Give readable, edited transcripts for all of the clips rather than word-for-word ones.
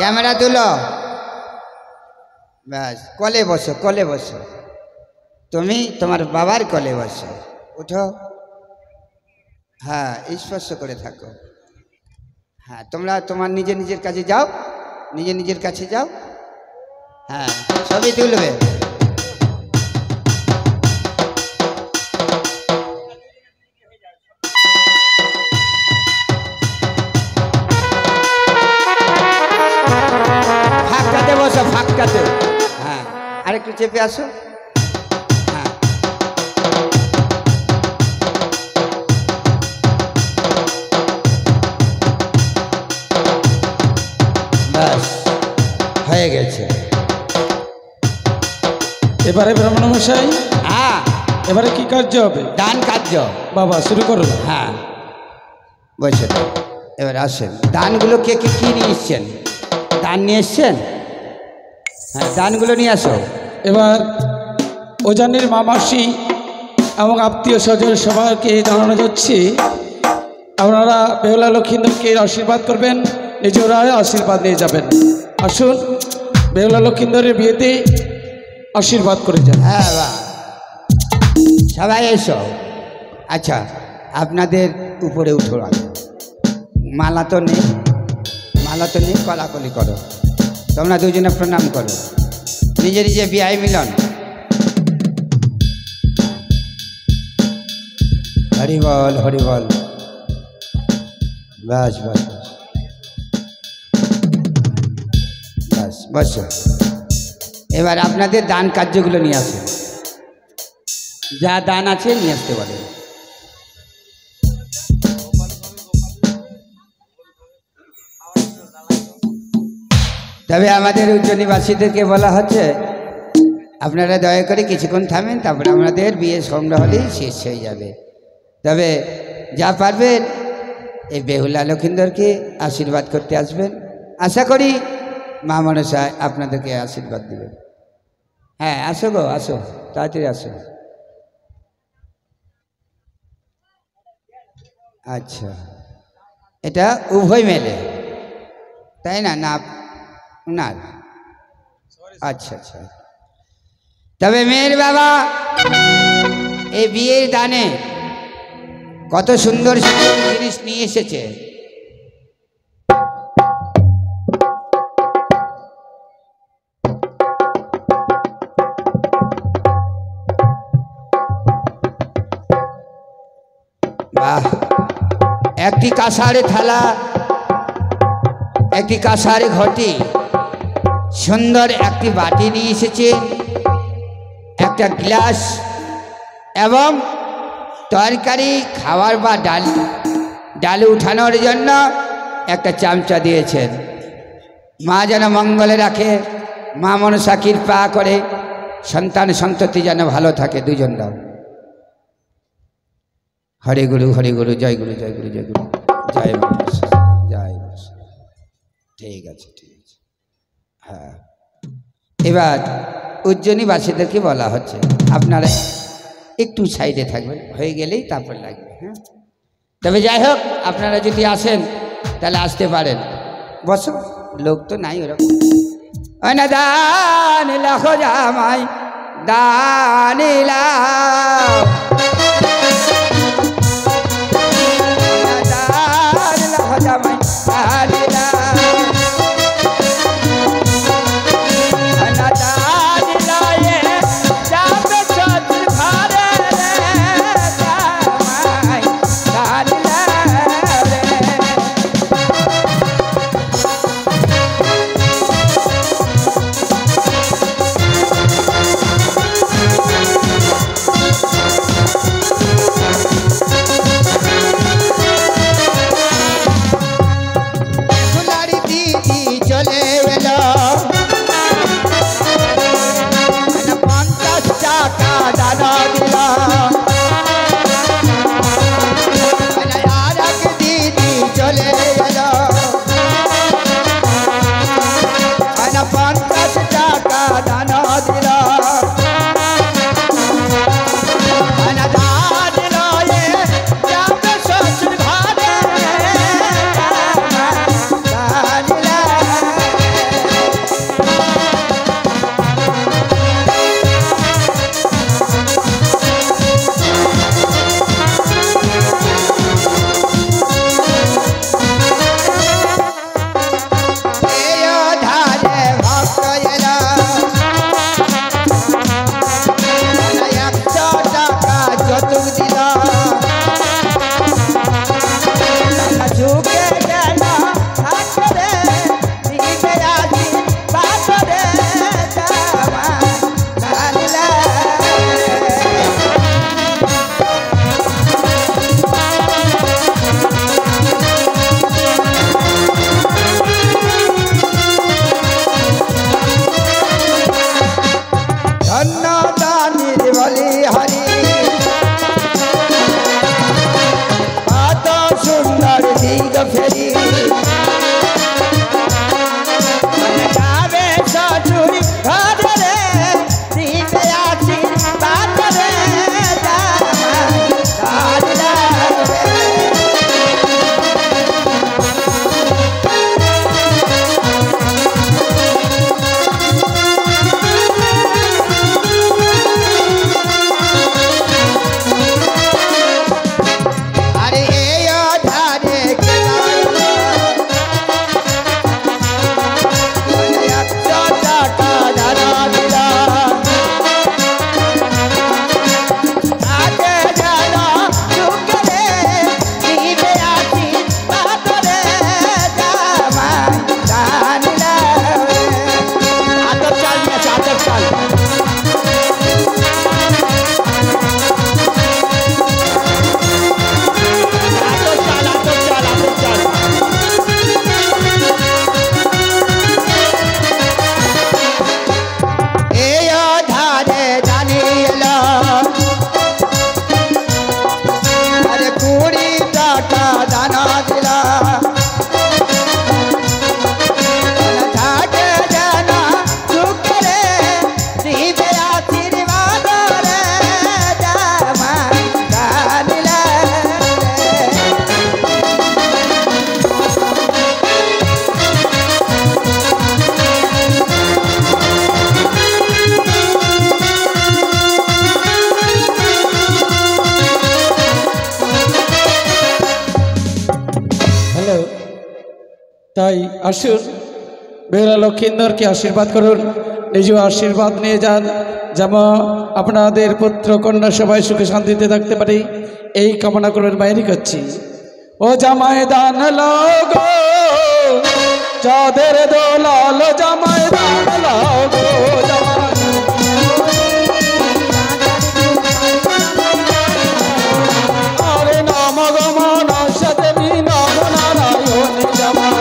Camera তুলো ব্যাস কলে বসো কলে বসো তুমি তোমার বাবার কলে বসো উঠো হ্যাঁ স্পর্শ করে থাকো হ্যাঁ তোমরা তোমার নিজের নিজের কাছে যাও নিজের নিজের কাছে যাও হ্যাঁ ছবি তুলবে ফাঁকটাতে বসো ফাঁকটাতে হ্যাঁ আরেকটু চেপে আসো হ্যাঁ ব্যাস হয়ে গেছে এবারে ব্রাহ্মণমশাই হ্যাঁ এবারে কি কার্য হবে? দান কার্য বাবা শুরু করুন। হ্যাঁ বসে এবার আসেন দানগুলো কে কে কী নিয়ে এসছেন দান নিয়ে এসছেন হ্যাঁ দানগুলো নিয়ে আসো এবার ওজানের মামাসি এবং আত্মীয় স্বজন সবাইকে জানানো যাচ্ছে আপনারা বেহুলা লক্ষ্মীন্দরকে আশীর্বাদ করবেন, নিজেরা আশীর্বাদ নিয়ে যাবেন। আসুন বেহুলা লক্ষ্মীন্দরের বিয়েতে আশীর্বাদ করে যান। হ্যাঁ বাহ সবাই এসো আচ্ছা আপনাদের উপরে উঠো মালা তো নেই কলাকলি করো তোমরা দুজনে প্রণাম করো নিজে নিজে বিয়াই মিলন হরিবল হরিবল বাস বাস বাস বস এবার আপনাদের দান কার্যগুলো নিয়ে আসেন যা দান আছে নিয়ে আসতে পারেন তবে আমাদের উজ্জয়নীবাসীদেরকে বলা হচ্ছে আপনারা দয়া করে কিছুক্ষণ থামেন তারপরে আমাদের বিয়ে সন্ধ্যা হলেই শেষ হয়ে যাবে তবে যা পারবেন এই বেহুলা লক্ষিন্দরকে আশীর্বাদ করতে আসবেন আশা করি মা মনসা আপনাদেরকে আশীর্বাদ দেবেন হ্যাঁ আসো গো আসো তাড়াতাড়ি আসো আচ্ছা এটা উভয় মেলে তাই না না না আচ্ছা আচ্ছা তবে মেয়ের বাবা এই বিয়ের দানে কত সুন্দর সুন্দর জিনিস নিয়ে এসেছে বাহ একটি কাঁসারে থালা একটি কাঁসারে ঘটি সুন্দর একটি বাটি নিয়ে এসেছে একটা গ্লাস এবং তরকারি খাওয়ার বা ডালে উঠানোর জন্য একটা চামচা দিয়েছেন মা যেন মঙ্গলে রাখে মা মনসা কৃপা করে সন্তান সন্ততি যেন ভালো থাকে দুজনরাও হরে গুরু জয় গুরু জয় গুরু জয় গুরু জয় মনসা জয় মনসা ঠিক আছে হ্যাঁ এবার উজ্জয়নীবাসীদেরকে বলা হচ্ছে আপনারা একটু সাইডে থাকবেন হয়ে গেলেই তারপর লাগবে হ্যাঁ তবে যাই হোক আপনারা যদি আসেন তাহলে আসতে পারেন বসো লোক তো নাই ওরকম না দান লাখো জামাই দানিলা তাই আসুন বেহুলা লক্ষিন্দরকে আশীর্বাদ করুন, নিজেও আশীর্বাদ নিয়ে যান, যেমন আপনাদের পুত্র কন্যা সবাই সুখে শান্তিতে থাকতে পারি এই কামনা করবেন। বাইরে করছি ও জামাই দান লাগো চাঁদের দোলাল, জামাই দান লাগো জামাই আরে নম গম নশদেবী নম নারায়ণ জামাই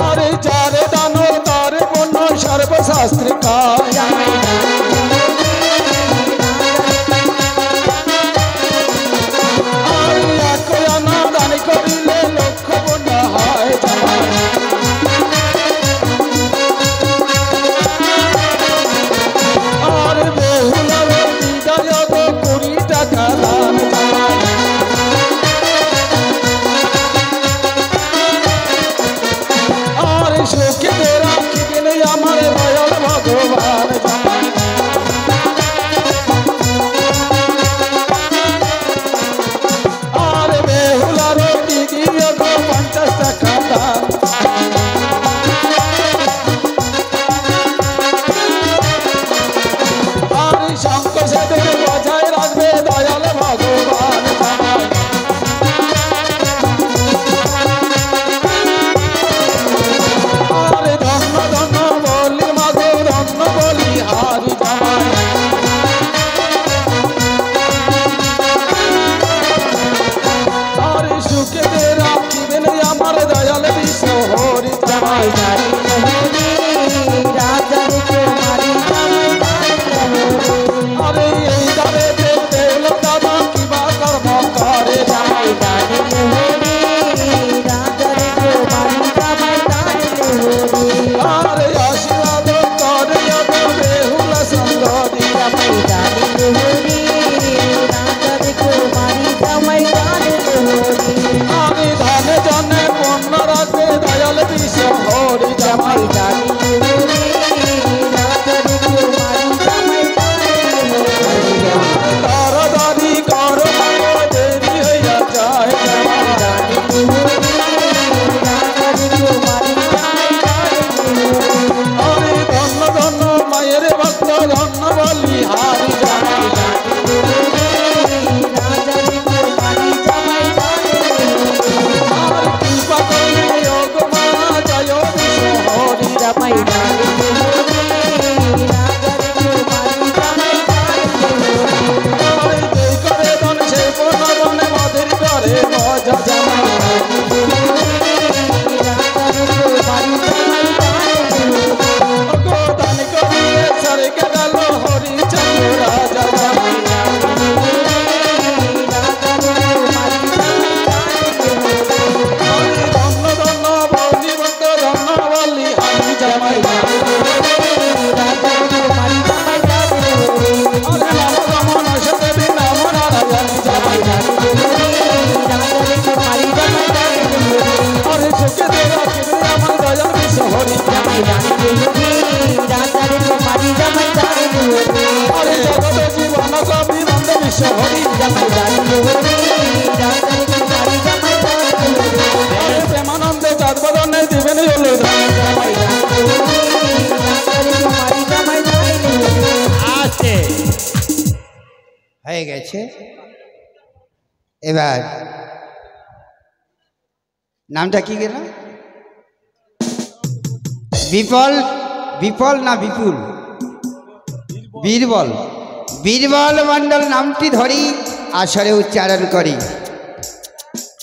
আরে চারে দান তারে পূর্ণ সর্বশাস্ত্রিকা করিলে লক্ষ পূর্ণ হয় জামাই আর বেহুলার বিদায় গো 20 টাকা দান জামাই আর সুখে রাখিবেন আমার দয়াল ভগবান জামাই আর বেহুলার দিদিও গো 50 টাকা দান আর শঙ্খ সেতুর বজায় রাখবে দয়াল ভগবান জামাই আর ধন্য ধন্য বলি মাগো ধন্য বলি হারি জামাই আর সুখে রাখিবেন আমার দয়াল বিশ্ব হরি জামাই আরে এই দারে বেহুলা দাদা কিবা কর্ম করে জামাই আরে আশীর্বাদ করে বেহুলা সুন্দরী আমি ধনে জনে পণ্য রাখবে দয়াল বিশ্ব হরি জামাই তাড়াতাড়ি কর দেরি হইয়া যায় জামাই আরে ধন্য ধন্য মায়ের ভক্ত ধন্য বলি হারি জামাই আর কৃপা করলে যোগ মা জয় বিশ্ব হরি জামাই আরে জয় করে ধন সে বনে মধুর করে মজা জামাই গো দান করিয়ে সরকে গেল হরি চন্দ্র রাজা জামাই আরে ধন্য ধন্য বলি ভক্ত ধন্য বলি হারি জামাই আরে নাম গমন সদেবী নাম নারায়ণ জামাই আরে সুখে রাখিবে আমার দয়াল বিশ্ব হরি আরে জগত জীবন কবি নন্দ বিশ্ব হরি আরে প্রেমানন্দে চাঁদবদনে দিবেন হলো আছে হয়ে গেছে। এবার নামটা কি গেল? বিপল, বিপল না বিপুল? বীরবল, বীরবল মণ্ডল নামটি ধরি আসরে উচ্চারণ করি।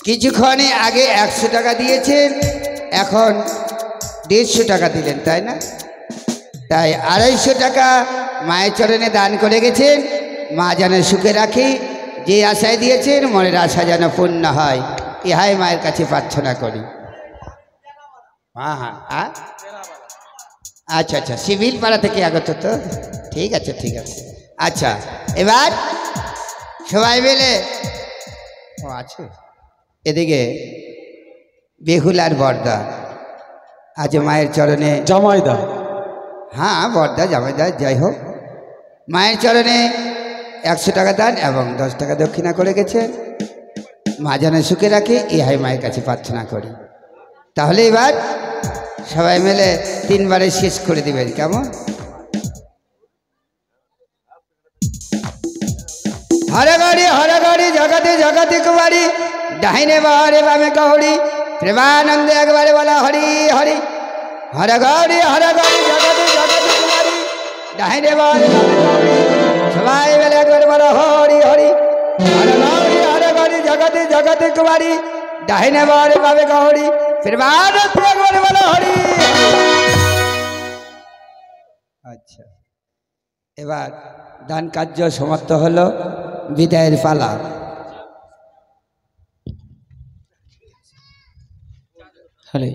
কিছুক্ষণ আগে 100 টাকা দিয়েছেন, এখন 150 টাকা দিলেন, তাই না? তাই 250 টাকা মায়ের চরণে দান করে গেছেন। মা যেন সুখে রাখি, যে আশায় দিয়েছেন মনের আশা যেন পূর্ণ হয়, ইহাই মায়ের কাছে প্রার্থনা করি। হ্যাঁ হ্যাঁ, আচ্ছা আচ্ছা, সিভিল পাড়া থেকে আগত তো, ঠিক আছে ঠিক আছে। আচ্ছা এবার সবাই মিলে, ও আছে এদিকে বেহুলার বর্দা আজ মায়ের চরণে, জামাইদা, হ্যাঁ বর্দা জামাইদা যাই হোক, মায়ের চরণে 100 টাকা দান এবং 10 টাকা দক্ষিণা করে গেছে। মা যেন সুখে রাখে এই হাই মায়ের কাছে প্রার্থনা করি। তাহলে এবার সবাই মিলে 3 বারে শেষ করে দেবেন, কেমন? হরে গড়ি জগতে জগতে কুমারী, ডাইনে বারে বামে গৌরী, প্রেমানন্দে একবারে বলা হরি হরি। হরে গড়ি জগতে জগতে কুমারী, ডাইনে বারে বামে গৌরী, সবাই মিলে একবারে বলা হরি হরি। হরে গড়ি জগতে জগতে কুমারী, ডাইনে বারে বামে গৌরী, প্রেমানন্দে একবারে বলা হরি। আচ্ছা, এবার দান কার্য সমাপ্ত হলো, বিদায়ের পালা। হরে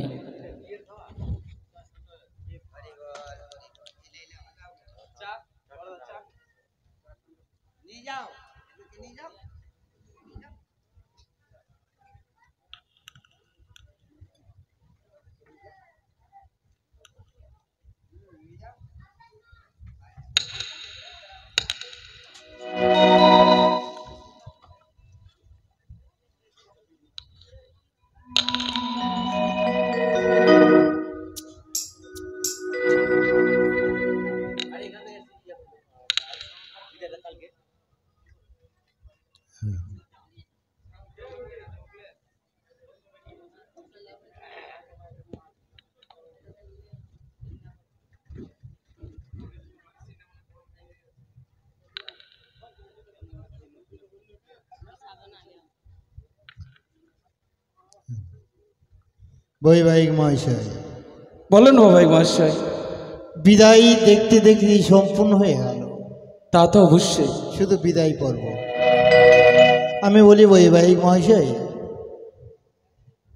বৈবাহিক মহাশয়, বলেন বাবাই মহাশয়। বিদায় দেখতে দেখতে সম্পূর্ণ হয়ে গেল। তা তো অবশ্যই। শুধু বিদায় পর্ব। আমি বলি বৈবাহিক মহাশয়,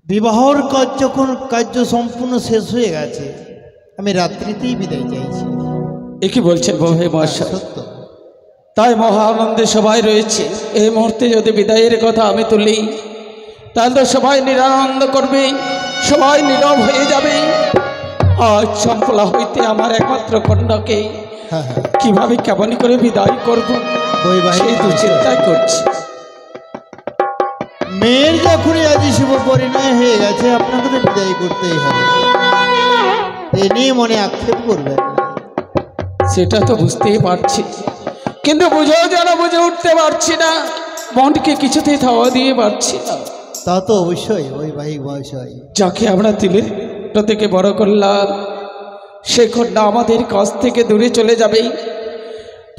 বিবাহর কাজ যখন কার্য সম্পূর্ণ শেষ হয়ে গেছে, আমি রাত্রিতেই বিদায় চাইছি। এ কি বলছেন বাবাই মহাশয়? সত্য। তাই মহা আনন্দে সবাই রয়েছে। এই মুহূর্তে যদি বিদায়ের কথা আমি তুলি, তাহলে তো সবাই নিরানন্দ করবে, সবাই নীরব হয়ে যাবে। আজ চম্পলা হইতে আমার একমাত্র কন্যাকে হ্যাঁ হ্যাঁ, কিভাবে কেমন করে বিদায় করব, সেই তো চিন্তাই করছি। মেয়ের যখনই আজ শুভ পরিণয় হয়ে গেছে, আপনাকে তো বিদায় করতেই হবে। এ নিয়ে মনে আক্ষেপ করবেন না। সেটা তো বুঝতেই পারছি, কিন্তু বুঝেও যেন বুঝে উঠতে পারছি না, মনকে কিছুতেই থাওয়া দিয়ে পারছি না। তা তো অবশ্যই বৈবাহিক মহাশয়। যাকে আমরা তিলের থেকে বড় করলাম, সে কন্যা আমাদের কাছ থেকে দূরে চলে যাবে,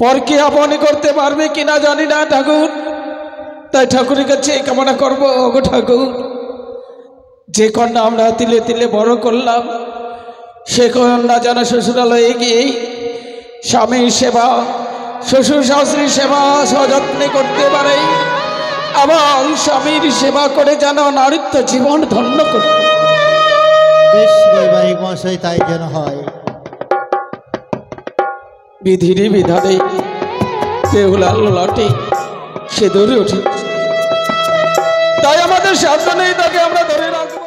পরকে আপন করতে পারবে কিনা জানি না ঠাকুর। তাই ঠাকুরের কাছে কামনা করবো, ওগো ঠাকুর, যে কন্যা আমরা তিলে তিলে বড় করলাম, সে কন্যা যেন শ্বশুরালয়ে গিয়ে স্বামীর সেবা, শ্বশুর শাশুড়ির সেবা সযত্নে করতে পারে, এবং স্বামীর সেবা করে যেন নারীত্ব জীবন ধন্য করতে। বেশ বৈবাহিক মহাশয়, তাই যেন হয়। বিধির বিধানে বেহুলার ললাটে সে ধরে ওঠে, তাই আমাদের সাবধানে তাকে আমরা ধরে রাখবো।